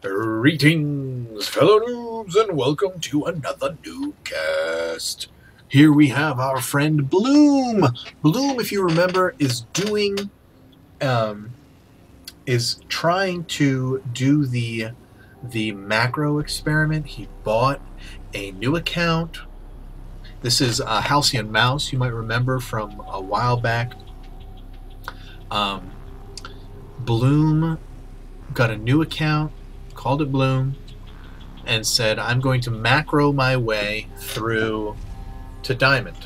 Greetings, fellow noobs, and welcome to another NuubCast. Here we have our friend Bloom. Bloom, if you remember, is trying to do the macro experiment. He bought a new account. This is Halcyon Mouse. You might remember from a while back. Bloom got a new account, called it Bloom, and said, I'm going to macro my way through to Diamond.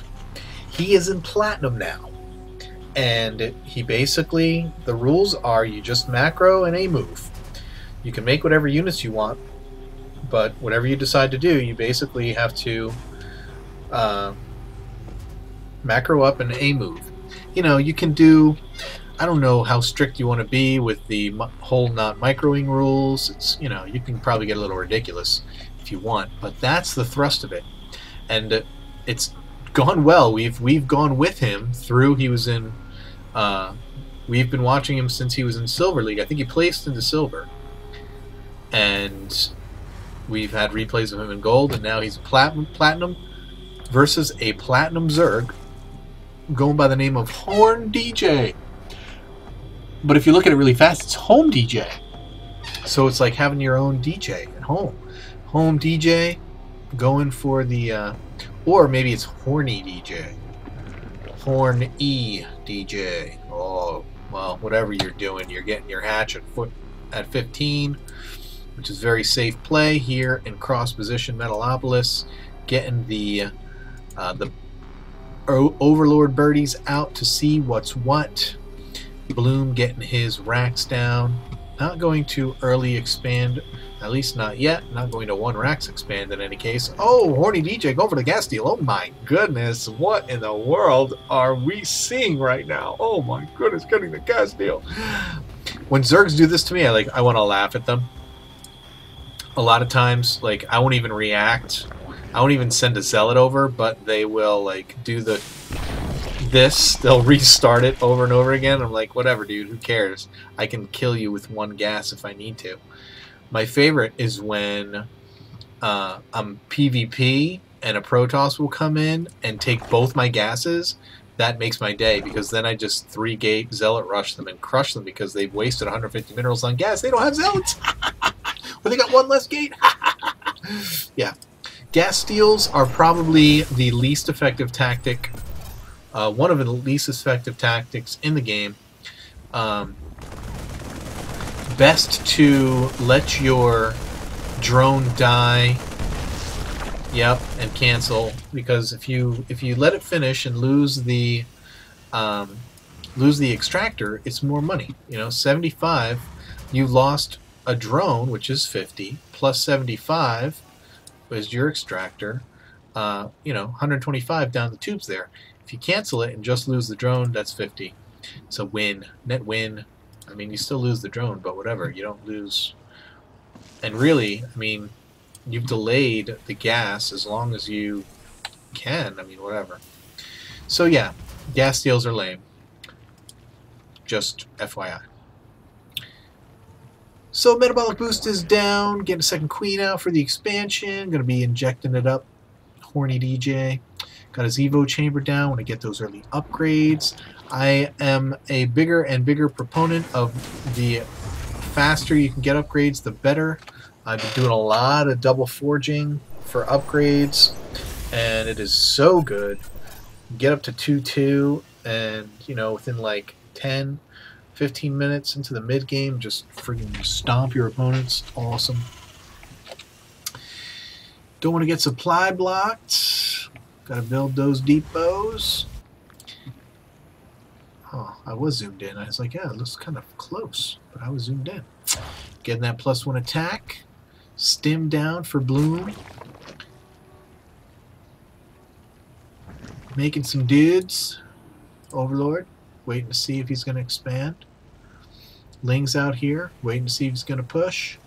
He is in Platinum now, and he basically, the rules are you just macro and a move. You can make whatever units you want, but whatever you decide to do, you basically have to macro up and a move. You know, you can do, I don't know how strict you want to be with the whole not microing rules. It's, you know, you can probably get a little ridiculous if you want, but that's the thrust of it, and it's gone well. We've gone with him through. He was in. We've been watching him since he was in Silver League. I think he placed into Silver, and we've had replays of him in Gold, and now he's Platinum versus a Platinum Zerg going by the name of Horn DJ. But if you look at it really fast, it's Home DJ. So it's like having your own DJ at home. Home DJ, going for the, or maybe it's Horny DJ. Horny DJ. Oh, well, whatever you're doing, you're getting your hatch at 15, which is very safe play here in cross position Metalopolis. Getting the Overlord birdies out to see what's what. Bloom getting his racks down. Not going to early expand, at least not yet. Not going to one racks expand in any case. Oh, Horny DJ going for the gas deal. Oh my goodness, what in the world are we seeing right now? Oh my goodness, getting the gas deal. When Zergs do this to me, I want to laugh at them. A lot of times, like, I won't even react. I won't even send a zealot over, but they will like do they'll restart it over and over again. I'm like, whatever, dude, who cares? I can kill you with one gas if I need to. My favorite is when I'm PvP and a Protoss will come in and take both my gases. That makes my day, because then I just 3-gate Zealot rush them and crush them because they've wasted 150 minerals on gas. They don't have Zealots! Well, they got one less gate! Yeah. Gas steals are probably the least effective tactic. One of the least effective tactics in the game. Best to let your drone die. Yep, and cancel, because if you let it finish and lose the extractor, it's more money. You know, 75. You lost a drone, which is 50, plus 75 was your extractor. You know, 125 down the tubes there. If you cancel it and just lose the drone, that's 50. It's a win. Net win. I mean, you still lose the drone, but whatever. You don't lose. And really, I mean, you've delayed the gas as long as you can. I mean, whatever. So yeah, gas steals are lame. Just FYI. So Metabolic Boost is down. Getting a second queen out for the expansion. Going to be injecting it up. Horny DJ. Got his Evo chamber down. Want to get those early upgrades. I am a bigger and bigger proponent of the faster you can get upgrades, the better. I've been doing a lot of double forging for upgrades, and it is so good. Get up to 2-2, and you know, within like 10, 15 minutes into the mid game, just freaking stomp your opponents. Awesome. Don't want to get supply blocked. Gotta build those depots. Oh, I was zoomed in. I was like, yeah, it looks kind of close, but I was zoomed in. Getting that +1 attack. Stim down for Bloom. Making some dudes. Overlord, waiting to see if he's going to expand. Ling's out here, waiting to see if he's going to push.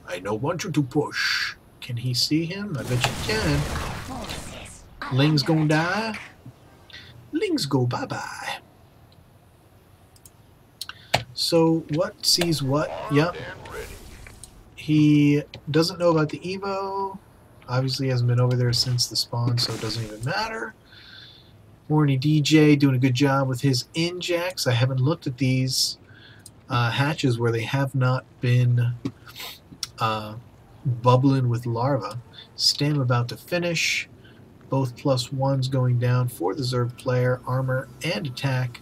I don't want you to push. Can he see him? I bet you can. Ling's gonna die. Ling's go bye-bye. So what sees what? Yep. He doesn't know about the Evo. Obviously he hasn't been over there since the spawn, so it doesn't even matter. Horny DJ doing a good job with his injects. I haven't looked at these hatches where they have not been bubbling with larvae. Stem about to finish. Both +1s going down for the Zerg player. Armor and attack.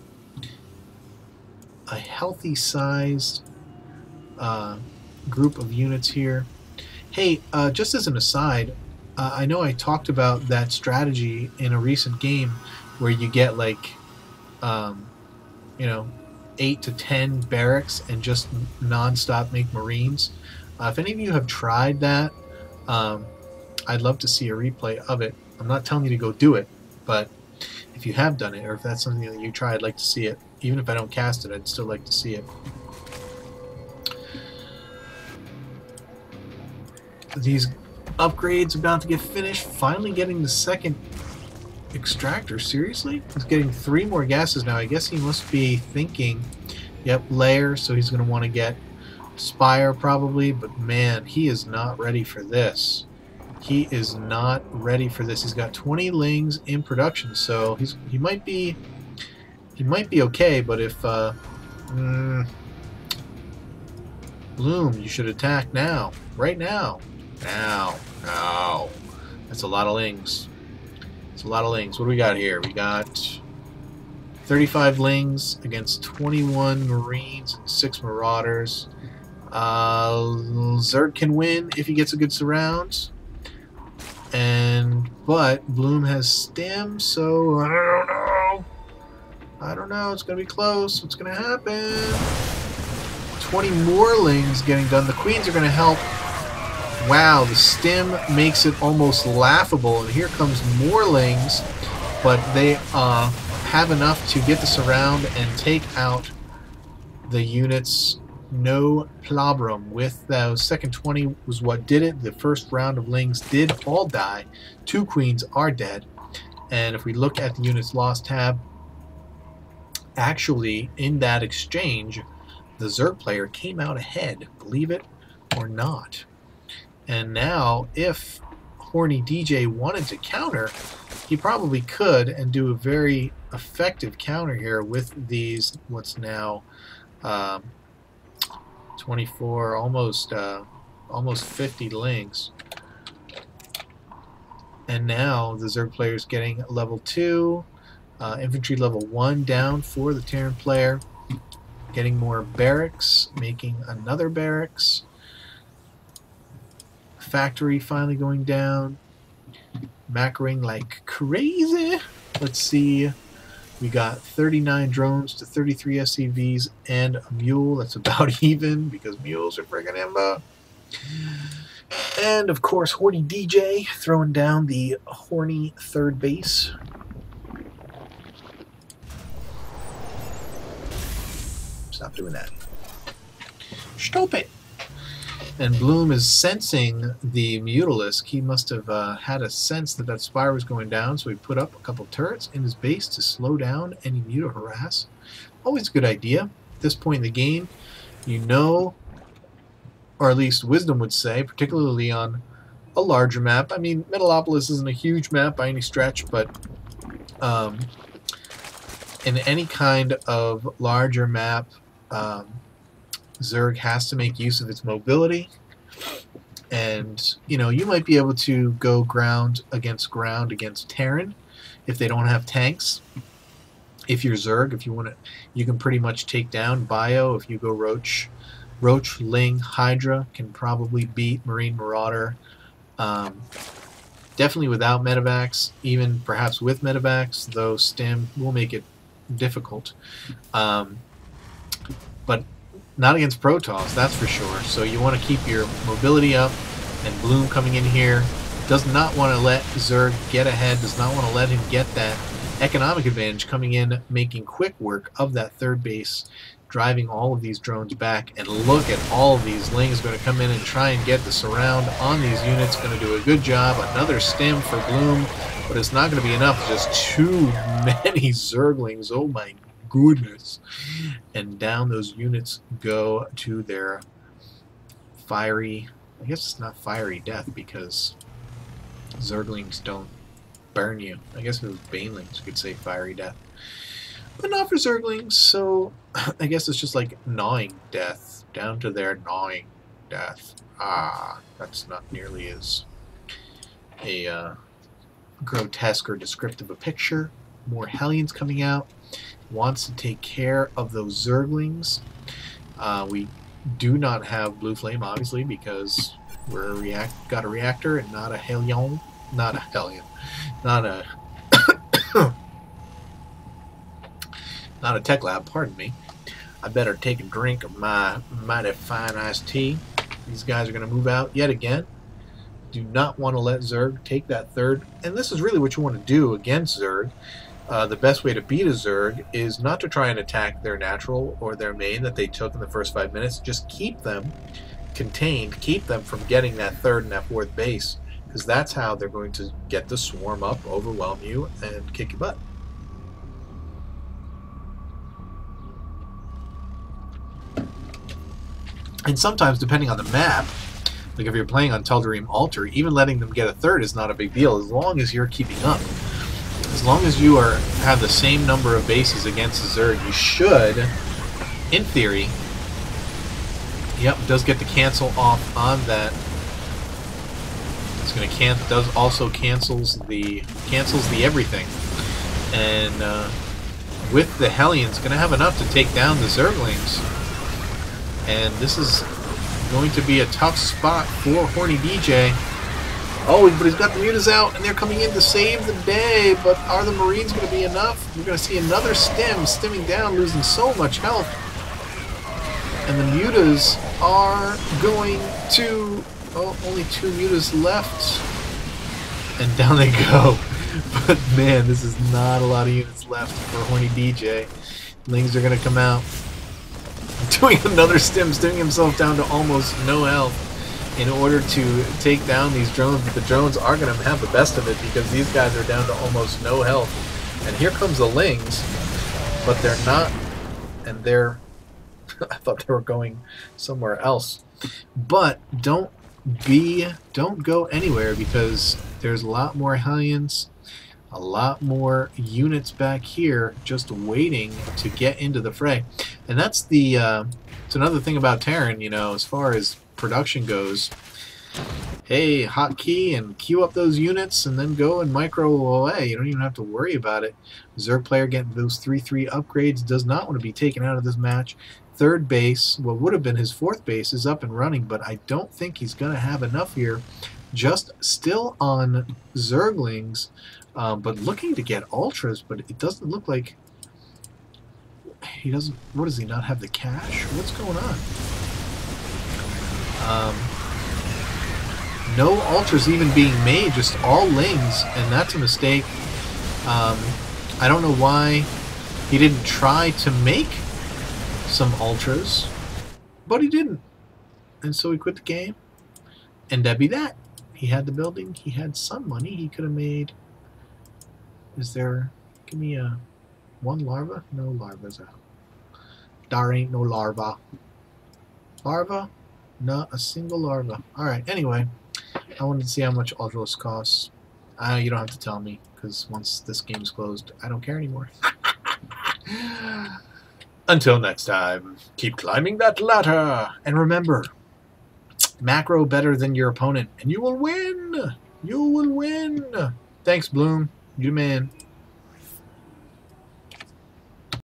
A healthy sized group of units here. Hey, just as an aside, I know I talked about that strategy in a recent game where you get like, you know, 8 to 10 barracks and just non-stop make Marines. If any of you have tried that, I'd love to see a replay of it. I'm not telling you to go do it, but if you have done it, or if that's something that you try, I'd like to see it. Even if I don't cast it, I'd still like to see it. These upgrades about to get finished. Finally getting the second extractor. Seriously? He's getting 3 more gases now. I guess he must be thinking, yep, layer, so he's going to want to get Spire probably, but man, he is not ready for this. He is not ready for this. He's got 20 lings in production, so he might be okay, but if Bloom, you should attack now. Right now. Now. That's a lot of lings. It's a lot of lings. What do we got here? We got 35 lings against 21 Marines, 6 Marauders. Zerg can win if he gets a good surround. But Bloom has stem, so I don't know. It's gonna be close. What's gonna happen? 20 more lings getting done. The queens are gonna help. Wow, the stem makes it almost laughable, and here comes more lings, but they have enough to get this around and take out the units. No problem. With those second 20 was what did it. The first round of lings did all die. 2 queens are dead, and if we look at the units lost tab, actually in that exchange the Zerg player came out ahead, believe it or not. And now if Horny DJ wanted to counter, he probably could and do a very effective counter here with these what's now 24, almost 50 lings. And now the Zerg player is getting level 2, infantry level 1 down for the Terran player, getting more barracks, making another barracks. Factory finally going down, macroing like crazy. Let's see, we got 39 drones to 33 SCVs and a mule. That's about even because mules are friggin' imba. And of course Horny DJ throwing down the horny third base. Stop doing that. Stop it. And Bloom is sensing the Mutalisk. He must have had a sense that that Spire was going down, so he put up a couple turrets in his base to slow down any Muta harass. Always a good idea. At this point in the game, you know, or at least Wisdom would say, particularly on a larger map. I mean, Metalopolis isn't a huge map by any stretch, but in any kind of larger map, Zerg has to make use of its mobility, and you know, you might be able to go ground against Terran if they don't have tanks. If you're Zerg, if you want to, you can pretty much take down Bio. If you go Roach, Ling, Hydra can probably beat Marine Marauder. Definitely without medevacs, even perhaps with medevacs, though Stem will make it difficult. But not against Protoss, that's for sure. So you want to keep your mobility up, and Bloom coming in here does not want to let Zerg get ahead, does not want to let him get that economic advantage, coming in, making quick work of that third base, driving all of these drones back. And look at all of these lings going to come in and try and get the surround on these units. Going to do a good job. Another stem for Bloom, but it's not going to be enough. Just too many Zerglings. Oh my goodness. And down those units go to their fiery. I guess it's not fiery death because Zerglings don't burn you. I guess if it was Banelings, you could say fiery death. But not for Zerglings, so I guess it's just like gnawing death. Down to their gnawing death. Ah, that's not nearly as a grotesque or descriptive a picture. More Hellions coming out. Wants to take care of those Zerglings. We do not have Blue Flame, obviously, because we're got a reactor and not a Hellion. Not a Hellion. Not a not a tech lab, pardon me. I better take a drink of my mighty fine iced tea. These guys are going to move out yet again. Do not want to let Zerg take that third. And this is really what you want to do against Zerg. The best way to beat a Zerg is not to try and attack their natural or their main that they took in the first 5 minutes. Just keep them contained. Keep them from getting that third and that fourth base. Because that's how they're going to get the swarm up, overwhelm you, and kick your butt. And sometimes, depending on the map, like if you're playing on Tel'Darim Altar, even letting them get a third is not a big deal as long as you're keeping up. As long as you have the same number of bases against the Zerg, you should, in theory, yep, does get the cancel off on that. It's going to does also cancels the everything, and with the Hellions, going to have enough to take down the Zerglings. And this is going to be a tough spot for Horny DJ. Oh, but he's got the mutas out, and they're coming in to save the day. But are the Marines going to be enough? We're going to see another stimming down, losing so much health. And the mutas are going to... Oh, only 2 mutas left. And down they go. But man, this is not a lot of units left for Horny DJ. Lings are going to come out. Doing another stimming himself down to almost no health in order to take down these drones, but the drones are going to have the best of it because these guys are down to almost no health. And here comes the Lings, but they're not, and they're I thought they were going somewhere else. But don't go anywhere because there's a lot more Hellions, a lot more units back here just waiting to get into the fray. And that's the it's another thing about Terran, you know, as far as production goes. Hey, hotkey and queue up those units and then go and micro away. You don't even have to worry about it. Zerg player getting those 3/3 upgrades does not want to be taken out of this match. Third base, what would have been his fourth base, is up and running, but I don't think he's going to have enough here. Just still on Zerglings, but looking to get ultras, but it doesn't look like he doesn't. What does he not have the cash? What's going on? No ultras even being made, just all Lings, and that's a mistake. I don't know why he didn't try to make some ultras, but he didn't, and so he quit the game. And that'd be that. He had the building, he had some money, he could have made. Is there? Give me a one larva. No larvas out. There ain't no larva. Larva? Not a single larva. Alright, anyway, I wanted to see how much ultras costs. You don't have to tell me, because once this game's closed, I don't care anymore. Until next time, keep climbing that ladder. And remember, macro better than your opponent, and you will win. You will win. Thanks, Bloom. You the man.